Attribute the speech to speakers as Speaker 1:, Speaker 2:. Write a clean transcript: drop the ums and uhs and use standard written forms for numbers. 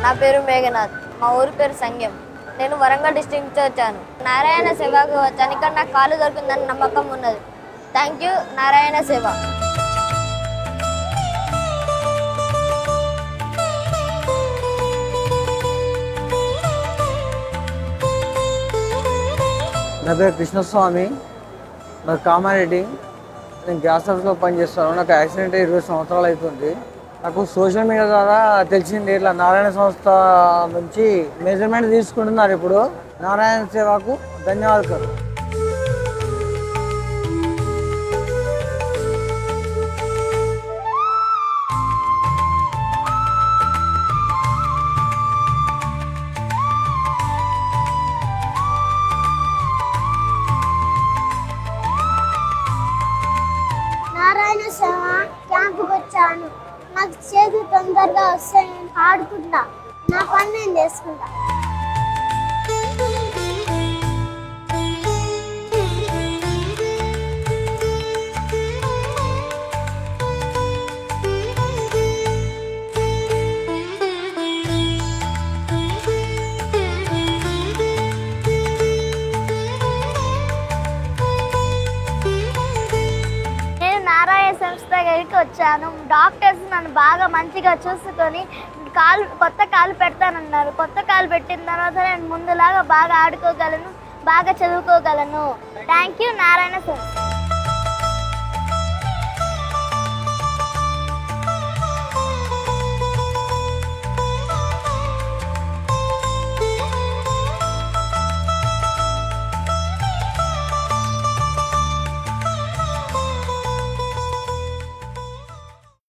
Speaker 1: నా పేరు మేఘనాథ్. మా ఊరి పేరు సంగ్యం. నేను వరంగల్ డిస్ట్రిక్ట్ నుంచి వచ్చాను. నారాయణ సేవకు వచ్చాను. ఇక్కడ నాకు కాలు దొరికిందని నమ్మకం ఉన్నది. థ్యాంక్ యూ నారాయణ సేవ.
Speaker 2: నా పేరు కృష్ణస్వామి. నాకు కామారెడ్డి. నేను గ్యాస్ ఆఫీస్లో పనిచేస్తాను. నాకు యాక్సిడెంట్ 20 సంవత్సరాలు అవుతుంది. నాకు సోషల్ మీడియా ద్వారా తెలిసింది ఇట్లా నారాయణ సంస్థ నుంచి మెజర్మెంట్ తీసుకుంటున్నారు. ఇప్పుడు నారాయణ సేవకు ధన్యవాదాలు.
Speaker 3: నారాయణ సేవ క్యాంపుకి వచ్చాను. నాకు చేతులు తొందరగా వస్తే నేను ఆడుకుంటా, నా పని నేను చేసుకుంటా. నారాయణ సంస్థ దగ్గరికి వచ్చాను. డాక్టర్స్ నన్ను బాగా మంచిగా చూసుకొని కొత్త కాలు పెడతానన్నారు. కొత్త కాలు పెట్టిన తర్వాత నేను ముందులాగా బాగా ఆడుకోగలను, బాగా చదువుకోగలను. థ్యాంక్ యూ నారాయణ సంస్థ.